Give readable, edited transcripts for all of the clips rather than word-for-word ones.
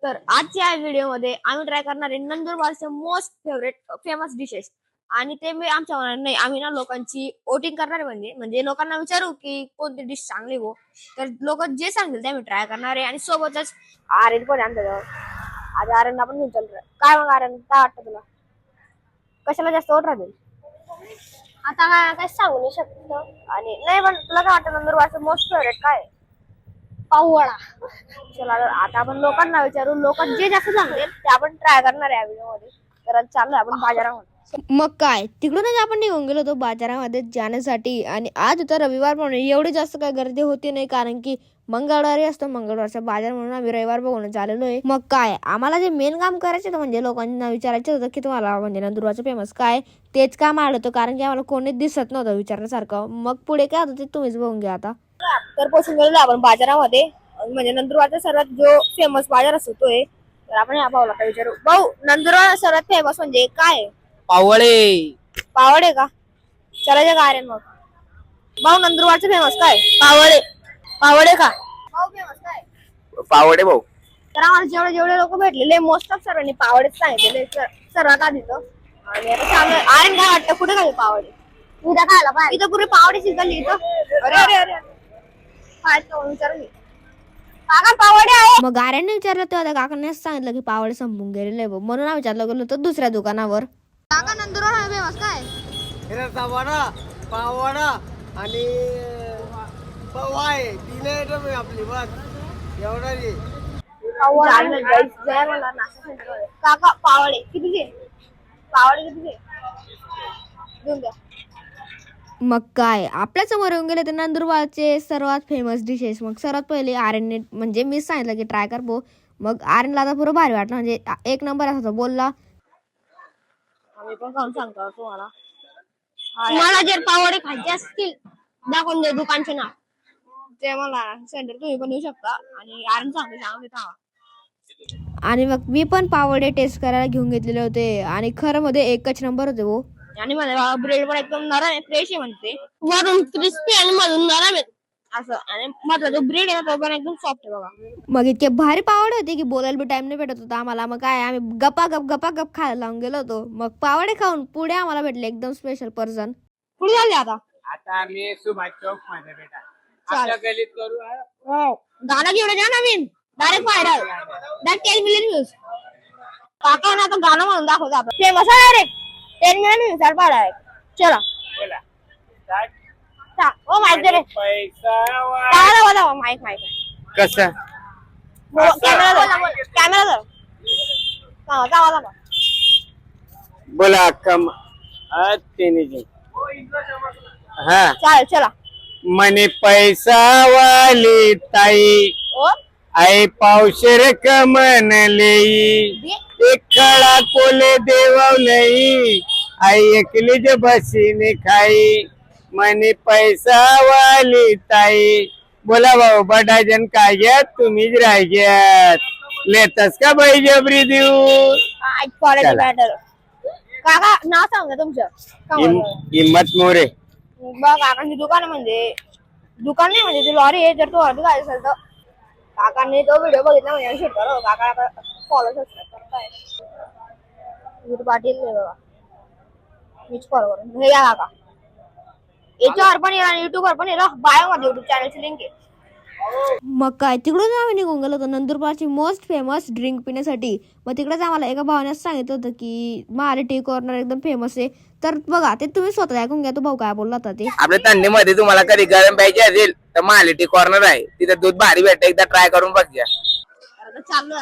तर आजच्या व्हिडिओमध्ये आम्ही ट्राय करणार आहे नंदुरबारचे मोस्ट फेवरेट फेमस डिशेस. आणि ते मी आमच्या मनात नाही, आम्ही ना लोकांची वोटिंग करणार आहे. म्हणजे लोकांना विचारू की कोणती डिश चांगली हो, तर लोक जे सांगतील ते आम्ही ट्राय करणार आहे. आणि सोबतच आर्यन पण आहे आमच्याजवळ. आज आर्यनला पण घेऊन चालतोय. काय मग आर्यन, काय वाटतं तुला, कशाला जास्त वोट राहतील? आता काय सांगू नाही शकतो. आणि नाही, पण तुला काय वाटतं नंदुरबारचं मोस्ट फेवरेट काय? पाववडा. चला आता आपण लोकांना विचारू, लोक जे जास्त सांगतील ते आपण ट्राय करणार आहे या व्हिडिओ मध्ये. तर चाललोय आपण बाजारामध्ये. मग काय, तिकडूनच आपण निघून गेलो होतो बाजारामध्ये जाण्यासाठी. आणि आज होता रविवार म्हणून एवढी जास्त काय गर्दी होती नाही, कारण की मंगळवारी असतो मंगळवारचा बाजार म्हणून आम्ही रविवार बघून चाललेलो आहे. मग काय, आम्हाला जे मेन काम करायचं होतं म्हणजे लोकांना विचारायचं होतं की तुम्हाला म्हणजे नंदुरबारचं फेमस काय, तेच काम आलं होतं. कारण की आम्हाला कोणीच दिसत नव्हतं विचारण्यासारखं. मग पुढे काय होतं ते तुम्हीच बघून घ्या आता. तर पोहोचून गेलो आपण बाजारामध्ये. म्हणजे नंदुरबारचा सर्वात जो फेमस बाजार असतो तो आहे. तर आपण या भाऊला काय विचारू. भाऊ, नंदुरबार सर्वात फेमस म्हणजे काय? पावळे. पावडे का? चला का आर्यन मग. भाऊ, नंदुरबारचं फेमस काय? पावडे. पावडे का? भाऊ, फेमस काय? पावळे भाऊ. तर आम्हाला जेवढे लोक भेटलेले मोस्ट ऑफ सर्वांनी पावडेच सांगितलेले सर्वात आधी तर. आणि आता चालू आर्यन, काय वाटतं कुठे काय पावडे? उद्या खायला पाहिजे इथं पुरे पावडे गल्ली इथं. अरे अरे अरे, विचारून काका पावडे आहे. मग आर्यनने विचारलं तेव्हा त्या काकांनी सांगितलं की पावडे संपून गेलेले आहे. म्हणून आम्ही विचारलं गेलो होतो दुसऱ्या दुकानावर. काका, नंदुरबार फेमस काय? हिरचा वडा, पाववडा आणि पवा आहे. 3 आयटम आहे आपली, बस एवढा रे. काका, पावडे कितीचे? पावडे कितीचे? देऊन द्या. मग काय, आपल्या समोर येऊन गेले ते नंदुरबारचे सर्वात फेमस डिशेस. मग सर्वात पहिले आर्यनने म्हणजे मी सांगितलं की ट्राय कर बो. मग आर्यनला आता पुरं भारी वाटलं, म्हणजे एक नंबर असा बोलला. आम्ही पण खाऊन सांगतो तुम्हाला. मला जर पावडे खायचे असतील दाखवून दे दुकानचे नाव, ते मला सेंटर तुम्ही पण येऊ शकता. आणि आर्यन सांगतो. आणि मग मी पण पावडे टेस्ट करायला घेऊन घेतलेले होते. आणि खरं मध्ये एकच नंबर होते वो. आणि मला ब्रेड पण एकदम नरम आहे, फ्रेश आहे म्हणते. वरून क्रिस्पी आणि मधून नरम आहे असं. आणि मधला जो ब्रेड आहे ना तो पण एकदम सॉफ्ट आहे बघा. मग इतके भारी पावडे होते की बोलायला बी टाइम नाही भेटत होता आम्हाला. मग काय, आम्ही गप्पा खायला लावून गेलो होतो. मग पावडे खाऊन पुढे आम्हाला भेटले एकदम स्पेशल पर्सन. कुठे झाले आता? आता आम्ही सुभाष चौक मध्ये बेटा आपल्या गलीत करू. गाणं घेऊन या नवीन, direct viral, direct 10 million views. काका ना आता गाणं म्हणून दाखवतो आपण. फेमस आहे डायरेक्ट 10 मिलियन व्ह्यूज आहे. चला बोला. ओ माहिती रे, पैसा माईक कसं कॅमेरा बोला कम तिने हा चालेल. चला मनी पैसा वाली ताई ओ आई पावशेर कमनले एक खळा कोले देवलई आई एकलीच बसीने खाई मनी पैसा वाली ताई. बोला भाऊ, बटाजन काय घ्या तुम्हीच राहायच्यात लेतस का बाई जबरी देऊ. Quality matter. काका नाव सांगा तुमचं. हिम्मत मोरे. बघ काकांची दुकान म्हणजे दुकान नाही, म्हणजे ती लॉरी आहे. जर तो अर्धी काय असेल तर काकांनी तो व्हिडिओ बघितला म्हणजे शूट करा. काका फॉलो करताय पाटील बघा, मीच फॉलो करून हे या काका. याच्यावर पण येणार, युट्यूबवर पण येणार, बायो मध्ये युट्यूब चॅनलची लिंक आहे. मग काय, तिकडून आम्ही निघून गेलो होतो नंदुरबारची मोस्ट फेमस ड्रिंक पिण्यासाठी. मग तिकडेच आम्हाला एका भावाने सांगितलं होतं की महाले टी कॉर्नर एकदम फेमस आहे. तर बघा, ते तुम्ही स्वतः ऐकून घ्या तो भाऊ काय बोलला होता ते. आपल्या थंडीमध्ये तुम्हाला कधी गरम पाहिजे असेल तर महालिटी कॉर्नर आहे, तिथे दूध भारी भेटतं, एकदा ट्राय करून बघा. चालू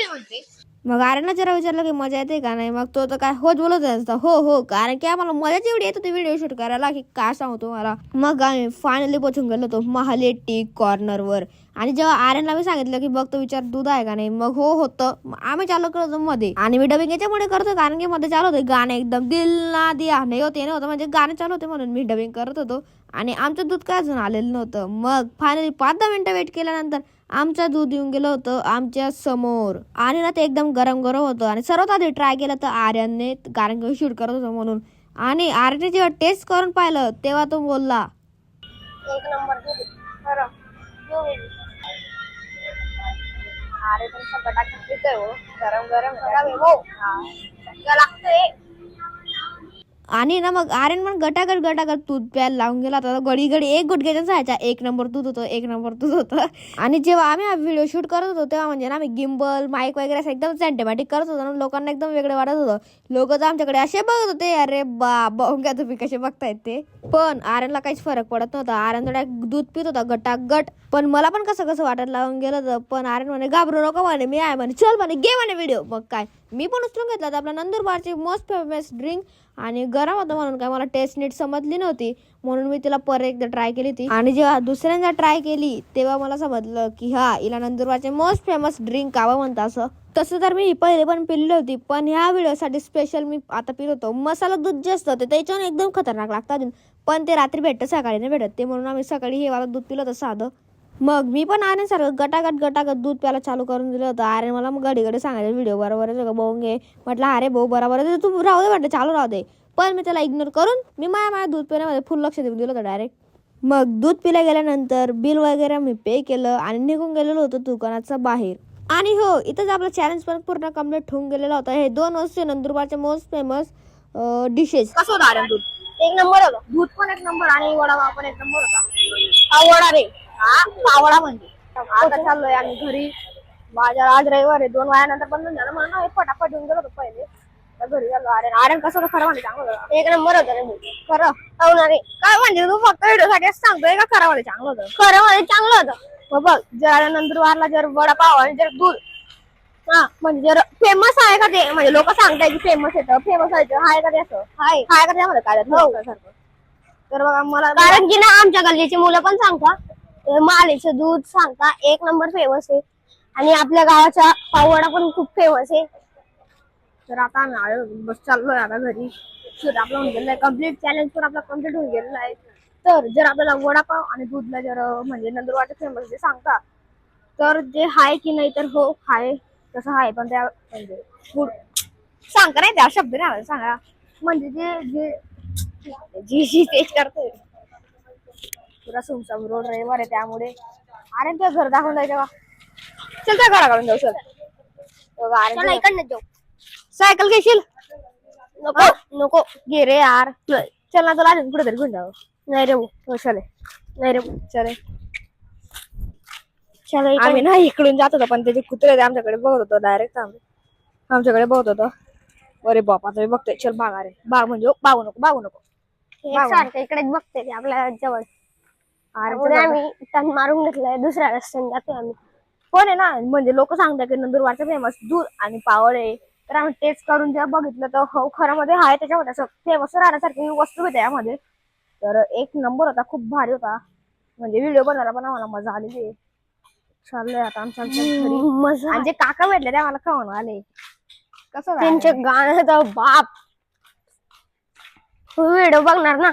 म्हणते. मग आर्यनला जरा विचारलं की मजा येते का नाही. मग तो तर काय होच बोलत असता हो, कारण की आम्हाला मजाच एवढी येत होती व्हिडिओ शूट करायला की काय सांगू तुम्हाला. मग आम्ही फायनली पोहोचून गेलो होतो महाले टी कॉर्नर वर. आणि जेव्हा आर्यनला मी सांगितलं की बघ तो विचार दूध आहे का नाही, मग हो होतं. आम्ही चालू करतो मध्ये. आणि मी डबिंग याच्यामुळे करतो कारण की मध्ये चालू होते गाणे एकदम दिल ना दिया नाही होते नव्हतं, म्हणजे गाणे चालू होते म्हणून मी डबिंग करत होतो. आणि आमचं दूध काय अजून आलेलं नव्हतं. मग फायनली 5-10 मिनिटं वेट केल्यानंतर आमचं दूध येऊन गेलं होतं आमच्या समोर. आणि ना ते एकदम गरम होतं. आणि सर्वात आधी ट्राय केलं तर आर्यनने, कारण की शूट करत होतो म्हणून. आणि आर्यनने जेव्हा टेस्ट करून पाहिलं तेव्हा तो बोलला एक नंबर. अरे तुमचा गटागट पितोय हो, गरम गरम लागतंय. आणि ना मग आर्यन पण गटागट दूध प्यायला लावून गेला होता. गडी गडी एक गुट घ्यायचा जायचा, 1 नंबर दूध होतं, 1 नंबर दूध होतं. आणि जेव्हा आम्ही हा व्हिडिओ शूट करत होतो तेव्हा म्हणजे ना आम्ही गिम्बल माईक वगैरे असं एकदम सिस्टमॅटिक करत होतो ना, लोकांना एकदम वेगळं वाटत होतं. लोक तर आमच्याकडे असे बघत होते, अरे बाबा तुम्ही कसे बघतायत ते. पण आर्यनला काहीच फरक पडत नव्हता. आर्यन थोडा दूध पित होता गटागट. पण मला पण कसं कसं वाटत लावून गेलं होतं. पण आर्यन म्हणे घाबरू नको म्हणे, मी आहे म्हणे, चल म्हणे घे म्हणे व्हिडिओ. मग काय मी पण उचलून घेतला. आपला नंदुरबारची मोस्ट फेमस ड्रिंक आणि गरम होतं म्हणून काय मला टेस्ट नीट समजली नव्हती, म्हणून मी तिला परत एकदा ट्राय केली ती. आणि जेव्हा दुसऱ्यांदा ट्राय केली तेव्हा मला समजलं की हा हिला नंदुरबारचे मोस्ट फेमस ड्रिंक कावा म्हणतात असं. तसं तर मी पहिले पण पिलेली होती, पण ह्या व्हिडिओसाठी स्पेशल मी आता पित होतो. मसाला दूध जे असतं ते त्याच्यावर एकदम खतरनाक लागतं अजून, पण ते रात्री भेटतं सकाळी नाही भेटत ते, म्हणून आम्ही सकाळी हे वाला दूध पिलं होतं साधं. मग मी पण आर्यन सारखं गटागट दूध प्यायला चालू करून दिलं होतं. आर्यन मला मग घडी सांगायचं व्हिडिओ बरोबर आहे बघून घे. म्हटलं अरे भाऊ बरोबर आहे, तू राहू दे म्हटलं, चालू राहू दे. पण मी त्याला इग्नोर करून मी माझ्या दूध पिण्यामध्ये फुल लक्ष देऊन दिलं होतं डायरेक्ट. मग दूध पिल्या गेल्यानंतर बिल वगैरे मी पे केलं आणि निघून गेलेलो होतो दुकानाचं बाहेर. आणि हो इथंच आपलं चॅलेंज पण पूर्ण कम्प्लीट होऊन गेलेला होता. हे 2 वस्तू नंदुरबारचे मोस्ट फेमस डिशेस. कसं होतं आर्यन दूध? 1 नंबर होतं. दूध पण 1 नंबर आणि वडापाव पण 1 नंबर होता. पावडा रे, हा पावडा म्हणजे. आता चाललोय आम्ही घरी. बाजार आज रविवार आहे, 2 वाजेनंतर बंद झालं म्हणून आम्ही फटाफट येऊन गेलो होतो पहिले. घरी झालो. आर्यन कसं खरं म्हणजे चांगलं होतं. 1 नंबर होतं रे खरं. हो ना रे, काय म्हणजे तू फक्त व्हिडिओसाठी सांगतोय का खरं मध्ये चांगलं होतं? खरं मध्ये चांगलं होतं. मग बघ जर नंदुरबारला जर वडापाव आणि जर दूध हा म्हणजे जर फेमस आहे का ते, म्हणजे लोक सांगताय की फेमस येतं, फेमस आहे का ते, असं हाय का त्यामध्ये काय सारखं. तर बघा मला कारण की ना आमच्या गल्लीची मुलं पण सांगतात मालेचं दूध सांगता 1 नंबर फेमस आहे आणि आपल्या गावाचा पाववडा पण खूप फेमस आहे. तर आता आम्ही बस चाललोय आता घरी. शूट आपलं होऊन गेलेलं आहे कम्प्लीट, चॅलेंज पण आपला कम्प्लीट होऊन गेलेला आहे. तर जर आपल्याला वडापाव आणि दूधला जर म्हणजे नंदुरबारचे फेमस जे सांगता तर जे हाय की नाही, तर हो हाय तसं हाय, पण त्या म्हणजे फूड सांगता नाही त्या शब्द नाही सांगा, म्हणजे जे जी टेस्ट करतोय पुरा सुमसाम रोड रविवार आहे त्यामुळे. अरे ते घर दाखवून जायचं का, चल त्या घराकडून जाऊ. चल इकडनं जाऊ. सायकल घेशील? नको नको घे रे यार, चल ना तुला अजून कुठेतरी घेऊन जाऊ. नाही रे भाऊ चले, नाही रे भाऊ चले. आम्ही ना इकडून जात होतो पण त्याचे कुत्रे आमच्याकडे बघत होतो डायरेक्ट, आमच्याकडे बघत होतो. अरे बापा तुम्ही बघतोय, चल बागा रे, बाग म्हणजे बागू नको सारखं इकडेच बघते ते आपल्या जवळ. आम्ही टर्न मारून घेतलाय, दुसऱ्या रस्त्याने जातोय आम्ही. पण आहे ना म्हणजे लोक सांगतात की नंदुरबारचं फेमस दूध आणि पावड आहे, तर आम्ही टेस्ट करून जेव्हा बघितलं तर हो खरं मध्ये आहे त्याच्यामध्ये असं फेमस राहण्यासारखी वस्तू होती यामध्ये. तर 1 नंबर होता, खूप भारी होता. म्हणजे व्हिडिओ बनवायला पण आम्हाला मजा आलेली. चाललंय आता आमच्या घरी आणि जे काका भेटले ते आम्हाला खाऊन आले. कसं त्यांचे गाणं बाप, व्हिडिओ बघणार ना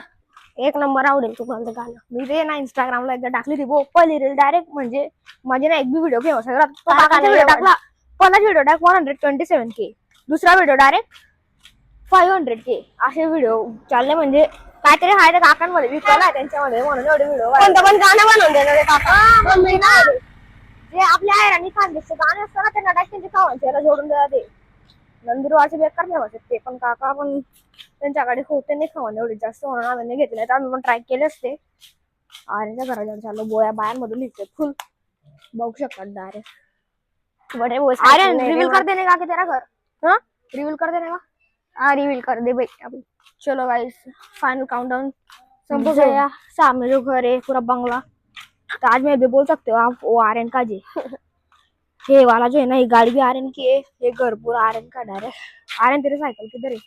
1 नंबर आवडेल तुम्हाला गाणं. मी ते ना इंस्टाग्रामला एकदा टाकली ती पहिली रील डायरेक्ट, म्हणजे माझे ना एक बी व्हिडिओ फेमस व्हिडिओ टाकला. पहिला व्हिडिओ डायरेक्ट 127K, दुसरा व्हिडिओ डायरेक्ट 500K. असे व्हिडिओ चालले, म्हणजे काहीतरी आहे त्या काकांमध्ये विकला त्यांच्यामध्ये, म्हणून एवढे व्हिडिओ. कोणतं पण गाणं बनवून देणार काका, जे आपल्या आयराणी खानदेशचे गाणे असतात ना त्यांना त्यांच्या खावांच्या जोडून देतात ते. नंदुरबारचे बेकार फेमस आहेत ते, पण काका पण त्यांच्याकडे होते नाही खावण एवढे जास्त, म्हणून आम्ही नाही घेतले. तर आम्ही पण ट्राय केले असते. आर्यनच्या घरात जाऊन चाललो, गोळ्या बायांमधून निघते फुल, बघू शकतात डायरेक्ट. आर्यन रिव्हील कर देने का तेरा घर, हाँ रिव्हील कर देने का, हाँ रिव्हील कर दे भाई अभी. चलो गाइस फाइनल काउंटडाउन संभव गया, सामने जो घर है पूरा बंगला, तो आज मैं भी बोल सकते हो आप वो आर्यन का जी. ये वाला जो है ना, ये गाड़ी भी आर्यन की है, ये घर पूरा आर्यन का डायरेक्ट. आर्यन तेरी साइकिल किधर है,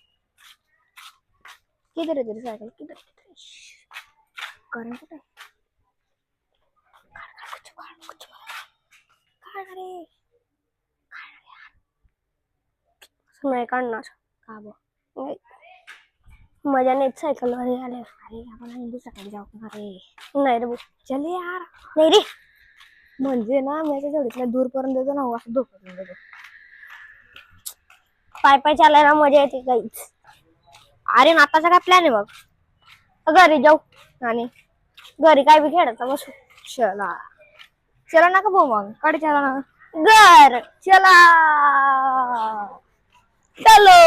किधर है तेरी साइकिल, किधर करें कुठे नाही काढणार का बघ, मजा नाही सायकल वर आले. अरे आपण दुसऱ्याकडे जाऊ रे, नाही रे भाऊ चल यार, नाही रे म्हणजे ना मी जेवढीतल्या दूर पर्यंत देतो ना असं धोकं देतो. पाय चालायला मजा येते काहीच. अरे आताचा काय प्लॅन आहे बघ, घरी जाऊ आणि घरी काय बी खेळायचं बसू. चला नका भाऊ मग कडे चला ना, घर चला चलो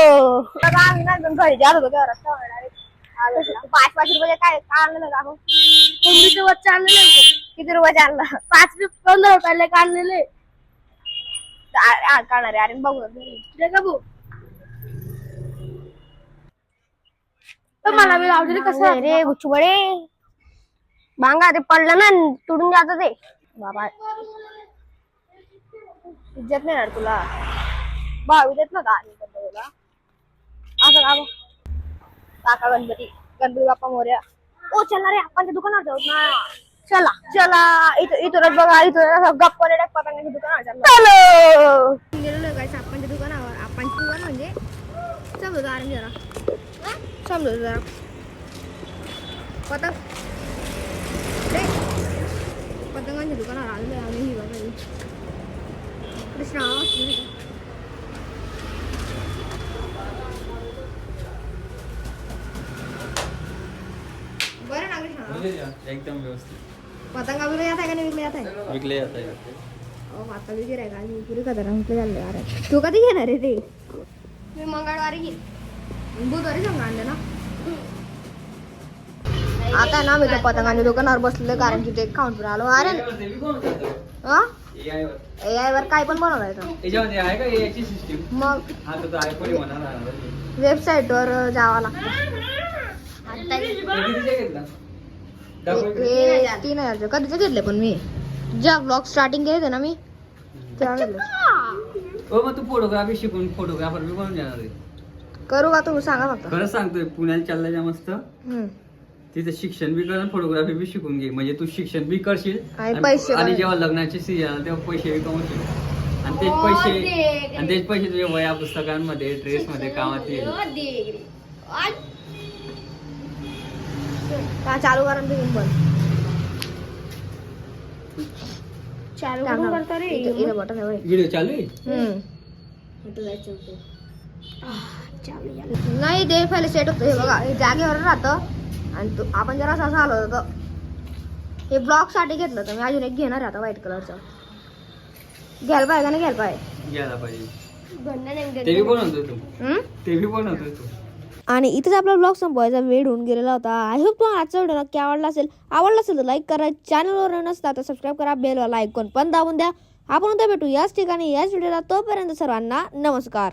आम्ही ना घरी जात होतो तेव्हा रस्ता direct 5-5 रुपये काय आणलं का आपण सोबत आणलेले किती रुपयाचे आणलं 5-15 रुपयाले काढलेले काढणारे अरे बघू का भाऊ मला मी लावलेले कसं रे गुच्छबडे बांगा ते पडलं ना तुडून जात ते बाबा इज्जत नाही ना तुला भावी देत ना तुला असं का काका गणपती बाप्पा मोर्या ओ चला रे आपण दुकानात जाऊ ना चला चला इथूनच बघा इथून गप्पा पतंगाच्या दुकानावर चलो गेलेलो काय आपण दुकानावर आपण दुकान म्हणजे समजू अरे जरा समजू जरा पतंगांच्या दुकानावर आलेलो आम्ही ही बघा कृष्णा बरं ना कृष्णा एकदम व्यवस्थित पतंगा विकले जात आहे का नाही विकले जात आहे विकले जात आहे. आता विचार आहे का पुरी कदा विकले झाले अरे तू कधी घेणार आहे ते मी मंगळवारी घेईन बुधवारी सांगा आणलं ना आता ना मी त्या पतंगाच्या दुकानावर बसलेलं कारण की ते खाऊन फिरून आलो अरे AI वर काय पण बनवलायचं याच्यामध्ये आहे का याची सिस्टीम मग आता तर आयफोन म्हणा वेबसाईट वर जावं लागतं हे 3000 कधीच घेतले पण मी ज्या ब्लॉग स्टार्टिंग केले ना मी तेव्हा घेतले हो मग तू फोटोग्राफी शिकून फोटोग्राफर बी बनून जाणार आहे. करू का तुम्ही सांगा फक्त खरंच सांगतोय पुण्याला चाललाय मस्त तिथे शिक्षण बी कर आणि फोटोग्राफी बी शिकून घे म्हणजे तू शिक्षण बी करशील आणि पैसे आणि पण. जेव्हा लग्नाचे सीजन तेव्हा पैसे बी कमवशील आणि तेच पैसे तुझ्या वया पुस्तकांमध्ये ड्रेस मध्ये कामात येईल. का चालू करा ते घेऊन बंद चालू करतो रे इथं बटन आहे व्हिडिओ चालू आहे. नाही ते पहिले सेट होतं हे बघा हे जागेवर राहतं आणि तो आपण जरा असं आलो होतो हे ब्लॉक साठी घेतलं होतं मी अजून एक घेणार आहे आता व्हाईट कलरचं घ्यायला पाहिजे का नाही घ्यायला पाहिजे घ्यायला पाहिजे ते बी बनवतोय तू ते बी बनवतोय तू आणि इथेच आपला ब्लॉग संपवायचा वेळ होऊन गेलेला होता आय होप तुम्हाला आजचा व्हिडिओ नक्की आवडला असेल तर लाईक करा चॅनलवर नसता तर सबस्क्राईब करा बेलला आयकॉन पण दाबून द्या आपण उद्या भेटू याच ठिकाणी याच व्हिडिओला तोपर्यंत सर्वांना नमस्कार.